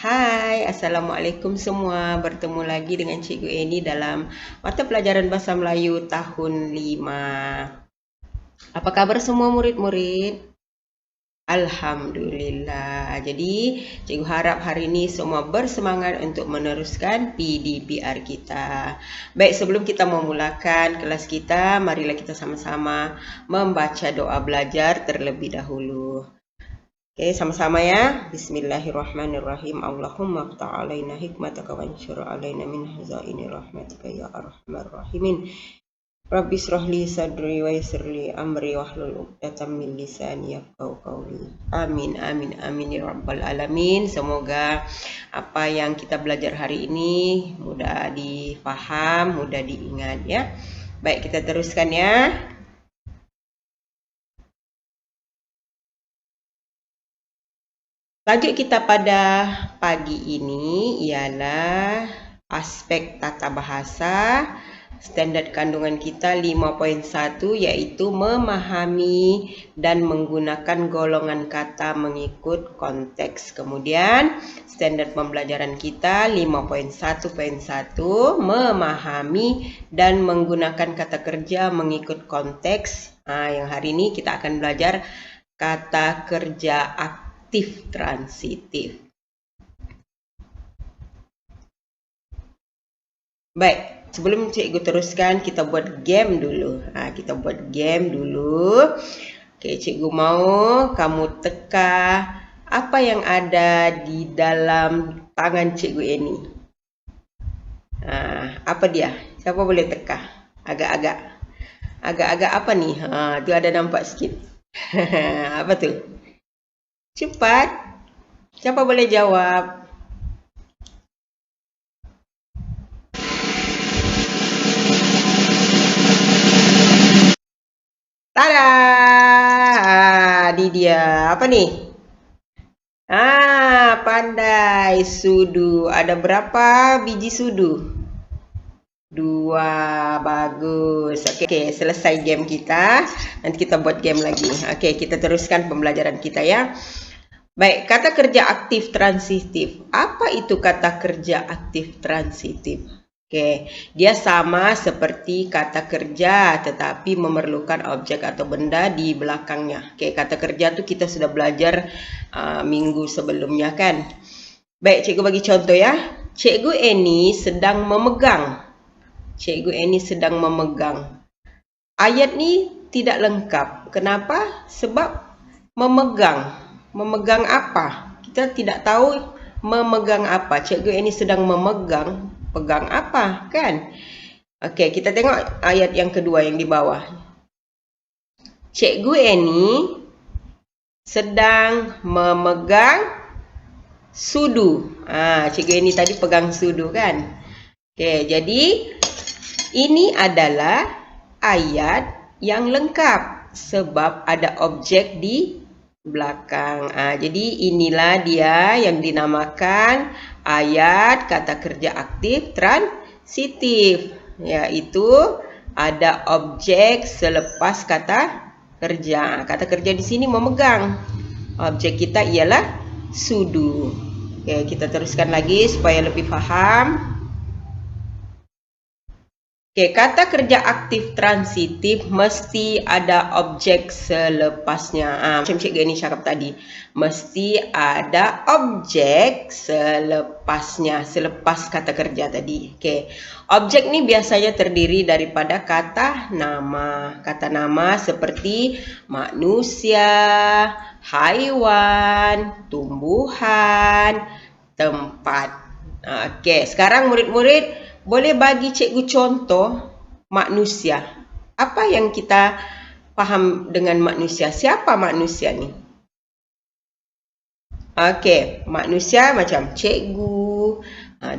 Hai, Assalamualaikum semua. Bertemu lagi dengan Cikgu Eni dalam mata pelajaran Bahasa Melayu tahun 5. Apa kabar semua murid-murid? Alhamdulillah. Jadi, Cikgu harap hari ini semua bersemangat untuk meneruskan PDPR kita. Baik, sebelum kita memulakan kelas kita, marilah kita sama-sama membaca doa belajar terlebih dahulu. Oke, sama-sama ya. Bismillahirrahmanirrahim. Allahumma ftah alaina hikmataka wa ansyur alaina min hazaini rahmatika ya arhamar rahimin. Rabbi shrahli sadri wa yassirli amri wahlul 'uqdatam min lisani yafqahu qawli. Amin amin amin ya rabbal alamin. Semoga apa yang kita belajar hari ini mudah difaham, mudah diingat ya. Baik, kita teruskan ya. Tajuk kita pada pagi ini ialah aspek tata bahasa. Standard kandungan kita 5.1 iaitu memahami dan menggunakan golongan kata mengikut konteks. Kemudian standard pembelajaran kita 5.1.1 memahami dan menggunakan kata kerja mengikut konteks. Yang hari ini kita akan belajar kata kerja aktif transitif. Baik, sebelum cikgu teruskan, kita buat game dulu. Kita buat game dulu. Oke, cikgu mau kamu teka apa yang ada di dalam tangan cikgu ini. Apa dia? Siapa boleh teka? Agak-agak apa nih? Tu ada nampak sikit. Apa tu? Cepat. Siapa boleh jawab? Tada! Di dia. Apa nih? Pandai. Sudu. Ada berapa biji sudu? 2. Bagus. Oke, selesai game kita. Nanti kita buat game lagi. Oke, kita teruskan pembelajaran kita ya. Baik, kata kerja aktif transitif. Apa itu kata kerja aktif transitif? Oke, dia sama seperti kata kerja tetapi memerlukan objek atau benda di belakangnya. Oke, kata kerja itu kita sudah belajar minggu sebelumnya kan. Baik, cikgu bagi contoh ya. Cikgu Eni sedang memegang. Cikgu Eni sedang memegang. Ayat ni tidak lengkap. Kenapa? Sebab memegang. Memegang apa? Kita tidak tahu memegang apa. Cikgu Eni sedang memegang. Pegang apa, kan? Okey, kita tengok ayat yang kedua yang di bawah. Cikgu Eni sedang memegang sudu. Cikgu Eni tadi pegang sudu, kan? Okey, jadi ini adalah ayat yang lengkap sebab ada objek di belakang. Jadi inilah dia yang dinamakan ayat kata kerja aktif transitif, yaitu ada objek selepas kata kerja. Kata kerja di sini memegang. Objek kita ialah sudu. Oke, kita teruskan lagi supaya lebih faham. Oke, kata kerja aktif transitif mesti ada objek selepasnya. Macam cikgu ini cakap tadi. Mesti ada objek selepasnya. Selepas kata kerja tadi. Oke, objek ni biasanya terdiri daripada kata nama. Kata nama seperti manusia, haiwan, tumbuhan, tempat. Oke, sekarang murid-murid boleh bagi cikgu contoh manusia. Apa yang kita faham dengan manusia? Siapa manusia ni? Okey, manusia macam cikgu,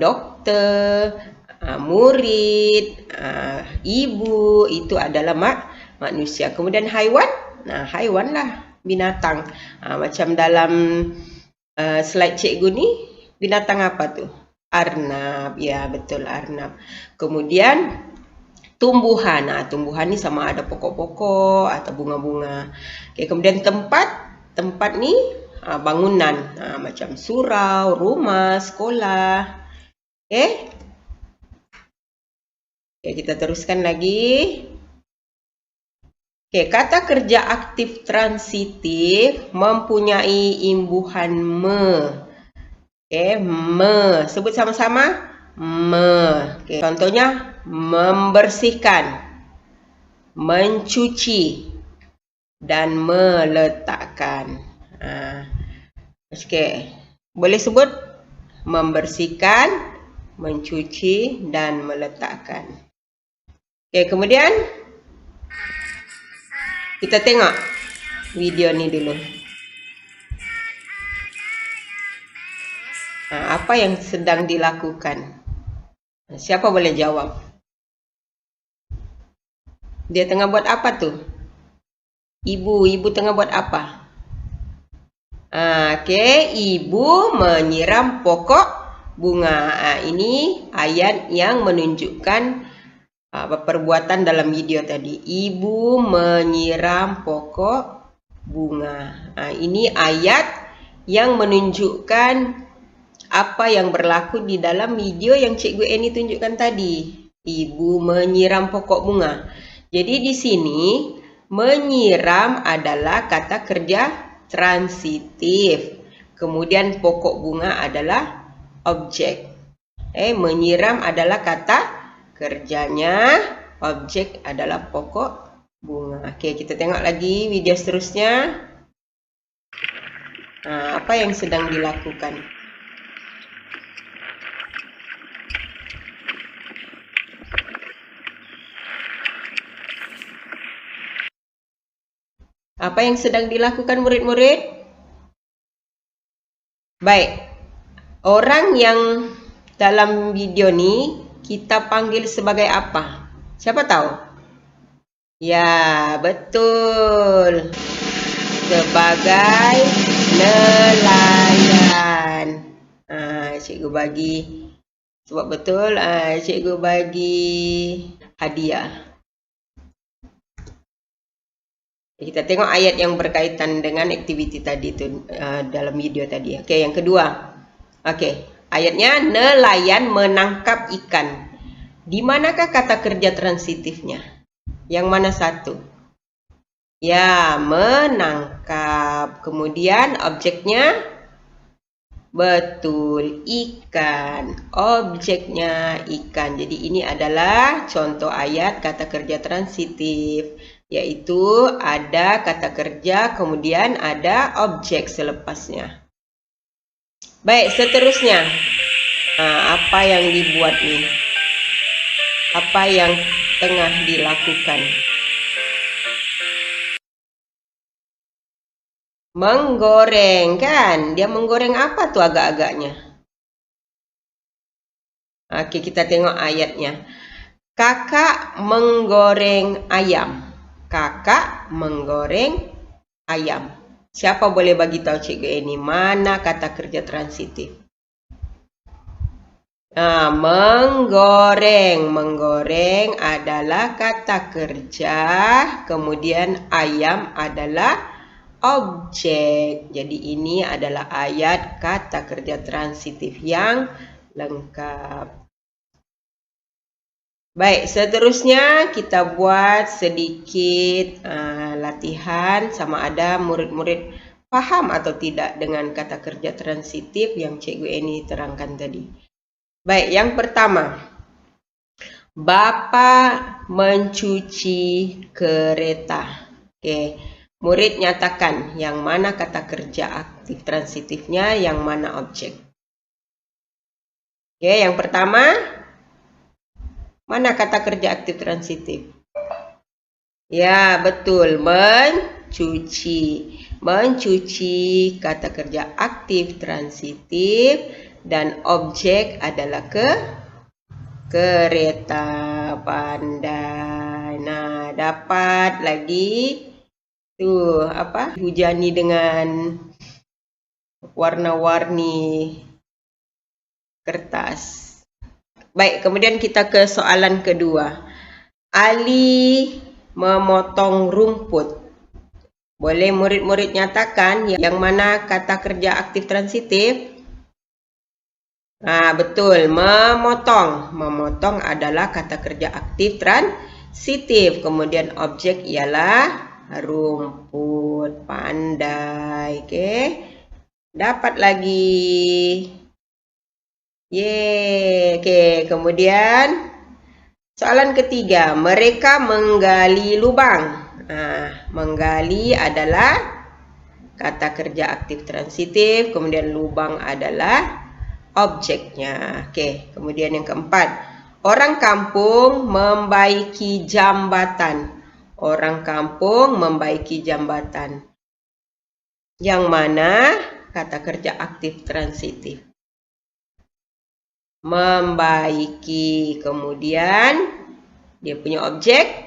doktor, murid, ibu, itu adalah manusia. Kemudian haiwan, haiwanlah binatang. Macam dalam slide cikgu ni, binatang apa tu? Arnab, ya betul arnab. Kemudian tumbuhan, tumbuhan ni sama ada pokok-pokok atau bunga-bunga. Okey, kemudian tempat ni bangunan, macam surau, rumah, sekolah. Oke, kita teruskan lagi. Oke, kata kerja aktif transitif mempunyai imbuhan me. Oke, me. Sebut sama-sama. Me. Oke, contohnya membersihkan, mencuci, dan meletakkan. Oke, boleh sebut membersihkan, mencuci, dan meletakkan. Oke, kemudian kita tengok video ini dulu. Apa yang sedang dilakukan? Siapa boleh jawab? Dia tengah buat apa tuh? Ibu tengah buat apa? Oke, ibu menyiram pokok bunga. Ini ayat yang menunjukkan perbuatan dalam video tadi. Ibu menyiram pokok bunga. Ini ayat yang menunjukkan apa yang berlaku di dalam video yang Cikgu Eni tunjukkan tadi. Ibu menyiram pokok bunga. Jadi di sini menyiram adalah kata kerja transitif. Kemudian pokok bunga adalah objek. Menyiram adalah kata kerjanya, objek adalah pokok bunga. Oke, kita tengok lagi video seterusnya. Apa yang sedang dilakukan? Apa yang sedang dilakukan murid-murid? Baik, orang yang dalam video ini kita panggil sebagai apa? Siapa tahu? Ya, betul. Sebagai nelayan. Cikgu bagi, sebab betul, cikgu bagi hadiah. Kita tengok ayat yang berkaitan dengan aktiviti tadi itu dalam video tadi. Oke, yang kedua. Oke, ayatnya nelayan menangkap ikan. Di manakah kata kerja transitifnya? Yang mana satu? Ya, menangkap. Kemudian objeknya? Betul, ikan. Objeknya ikan. Jadi ini adalah contoh ayat kata kerja transitif. Yaitu ada kata kerja, kemudian ada objek selepasnya. Baik, seterusnya. Apa yang dibuat nih? Apa yang tengah dilakukan? Menggoreng, kan? Dia menggoreng apa tuh agak-agaknya? Oke, kita tengok ayatnya. Kakak menggoreng ayam. Kakak menggoreng ayam. Siapa boleh bagi tahu cikgu ini mana kata kerja transitif? Menggoreng. Menggoreng adalah kata kerja. Kemudian ayam adalah objek. Jadi ini adalah ayat kata kerja transitif yang lengkap. Baik, seterusnya kita buat sedikit latihan sama ada murid-murid paham atau tidak dengan kata kerja transitif yang Cikgu Eni terangkan tadi. Baik, yang pertama. Bapak mencuci kereta. Oke, murid nyatakan yang mana kata kerja aktif transitifnya, yang mana objek. Oke, yang pertama. Mana kata kerja aktif transitif? Ya, betul. Mencuci. Mencuci kata kerja aktif transitif dan objek adalah kereta. Pandai. Nah, dapat lagi tuh apa? Hujani dengan warna-warni kertas. Baik, kemudian kita ke soalan kedua. Ali memotong rumput. Boleh murid-murid nyatakan yang mana kata kerja aktif transitif? Betul, memotong. Memotong adalah kata kerja aktif transitif. Kemudian objek ialah rumput, pandai. Oke. Dapat lagi. Yeay. Oke, kemudian soalan ketiga, mereka menggali lubang. Menggali adalah kata kerja aktif transitif, kemudian lubang adalah objeknya. Oke, kemudian yang keempat, orang kampung membaiki jambatan. Orang kampung membaiki jambatan. Yang mana kata kerja aktif transitif? Membaiki, kemudian dia punya objek.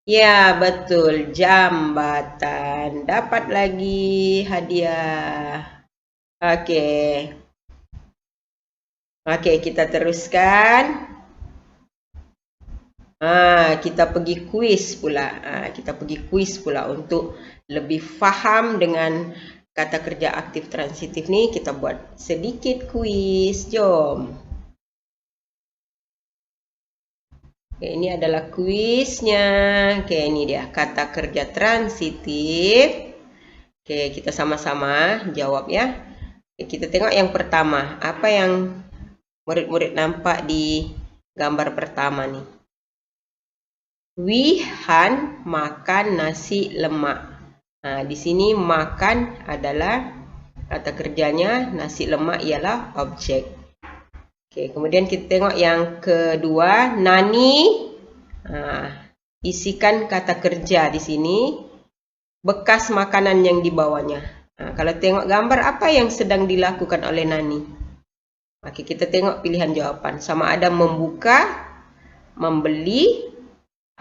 Ya, betul, jambatan. Dapat lagi hadiah. Oke. Oke, kita teruskan. Kita pergi kuis pula. Kita pergi kuis pula untuk lebih faham dengan kata kerja aktif transitif ni. Kita buat sedikit kuis. Jom. Oke, ini adalah kuisnya. Oke, ini dia kata kerja transitif. Oke, kita sama-sama jawab ya. Oke, kita tengok yang pertama. Apa yang murid-murid nampak di gambar pertama nih? Wihan makan nasi lemak. Di sini makan adalah kata kerjanya, nasi lemak ialah objek. Oke, kemudian kita tengok yang kedua, Nani. Isikan kata kerja di sini, bekas makanan yang dibawanya. Kalau tengok gambar, apa yang sedang dilakukan oleh Nani? Oke, kita tengok pilihan jawapan. Sama ada membuka, membeli,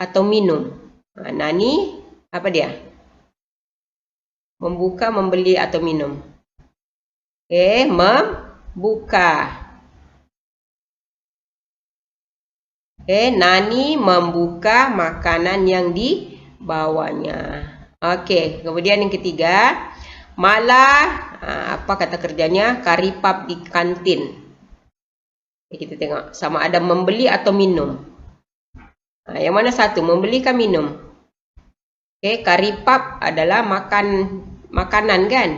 atau minum. Nani, apa dia? Membuka, membeli, atau minum. Oke, membuka. Nani membuka makanan yang dibawanya. Oke, kemudian yang ketiga, Mala, apa kata kerjanya? Karipap di kantin. Kita tengok, sama ada membeli atau minum. Yang mana satu, membeli ke minum? Karipap adalah makanan kan?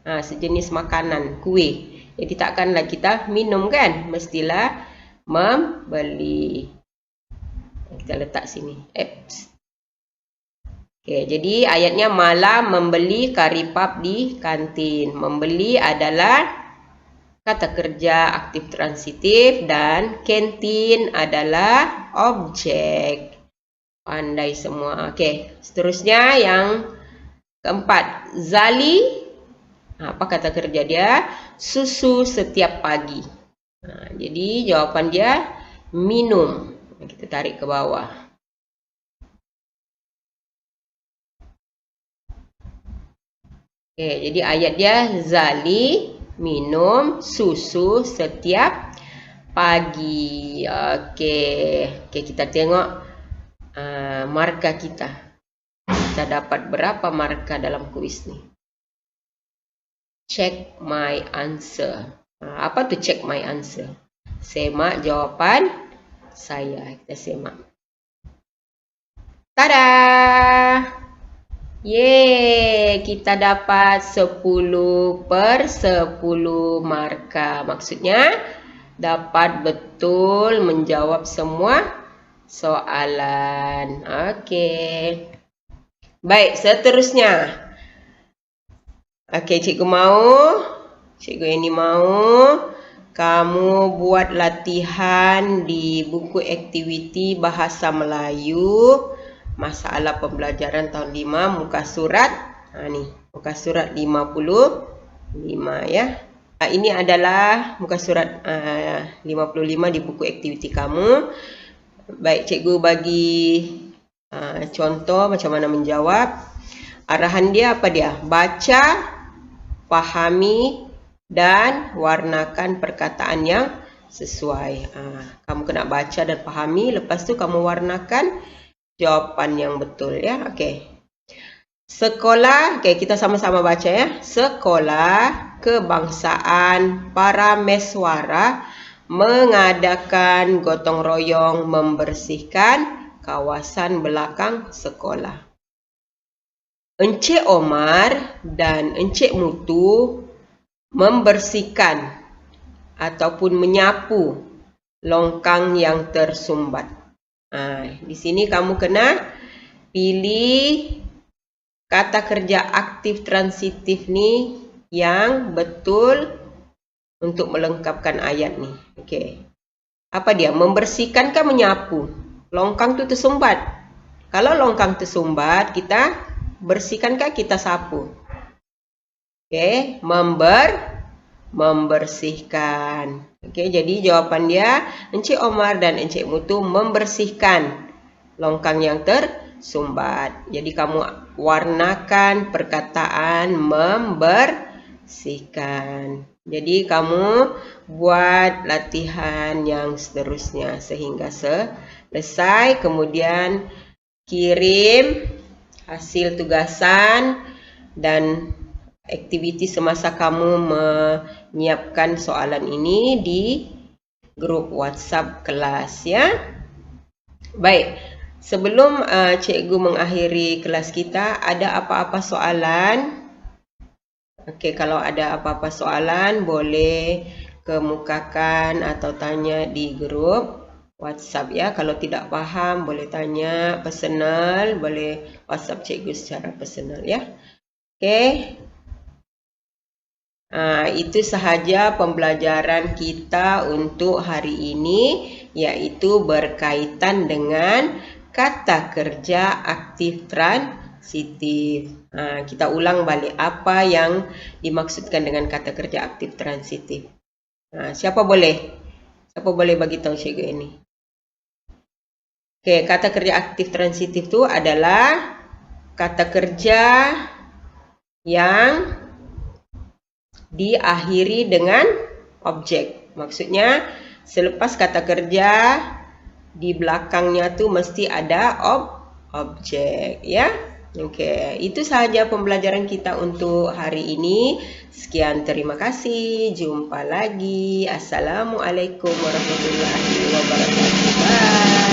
Sejenis makanan, kue. Jadi takkanlah kita minum kan? Mestilah membeli. Kita letak sini. Jadi ayatnya Mala membeli karipap di kantin. Membeli adalah kata kerja aktif transitif dan kantin adalah objek. Pandai semua. Seterusnya yang keempat. Zali, apa kata kerja dia? Susu setiap pagi. Jadi jawapan dia minum. Kita tarik ke bawah. Jadi ayat dia Zali minum susu setiap pagi. Kita tengok markah kita. Kita dapat berapa markah dalam kuis ni? Check my answer. Apa tu check my answer? Semak jawapan saya. Kita semak. Tada! Yeay! Kita dapat 10/10 markah. Maksudnya dapat betul menjawab semua soalan. Baik, seterusnya. Cikgu mau. Cikgu ini mau. Kamu buat latihan di buku aktiviti Bahasa Melayu. Masalah pembelajaran tahun 5, muka surat. Muka surat 55 ya. Ini adalah muka surat 55 di buku aktiviti kamu. Baik, cikgu bagi contoh macam mana menjawab. Arahan dia apa dia? Baca, pahami, dan warnakan perkataan yang sesuai. Kamu kena baca dan pahami. Lepas tu kamu warnakan jawapan yang betul ya. Sekolah, okay, kita sama-sama baca ya. Sekolah Kebangsaan Parameswara mengadakan gotong royong membersihkan kawasan belakang sekolah. Encik Omar dan Encik Mutu membersihkan ataupun menyapu longkang yang tersumbat. Di sini kamu kena pilih kata kerja aktif transitif ni yang betul untuk melengkapkan ayat ni. Okey. Apa dia? Membersihkan kan menyapu. Longkang tu tersumbat. Kalau longkang tersumbat, kita bersihkan kan kita sapu. Okey, membersihkan. Okey, jadi jawapan dia Encik Omar dan Encik Mutu membersihkan longkang yang tersumbat. Jadi kamu warnakan perkataan membersihkan. Jadi kamu buat latihan yang seterusnya sehingga selesai. Kemudian kirim hasil tugasan dan aktiviti semasa kamu menyiapkan soalan ini di grup WhatsApp kelas ya. Baik, sebelum cikgu mengakhiri kelas kita, ada apa-apa soalan? Okey, kalau ada apa-apa soalan boleh kemukakan atau tanya di grup WhatsApp ya. Kalau tidak faham boleh tanya personal, boleh WhatsApp cikgu secara personal ya. Okey. Itu sahaja pembelajaran kita untuk hari ini, iaitu berkaitan dengan kata kerja aktif transitif. Kita ulang balik apa yang dimaksudkan dengan kata kerja aktif transitif. Siapa boleh bagi tahu cikgu ini? Okey, kata kerja aktif transitif itu adalah kata kerja yang diakhiri dengan objek. Maksudnya selepas kata kerja di belakangnya tu mesti ada objek ya. Okey, itu sahaja pembelajaran kita untuk hari ini. Sekian, terima kasih. Jumpa lagi. Assalamualaikum warahmatullahi wabarakatuh. Bye.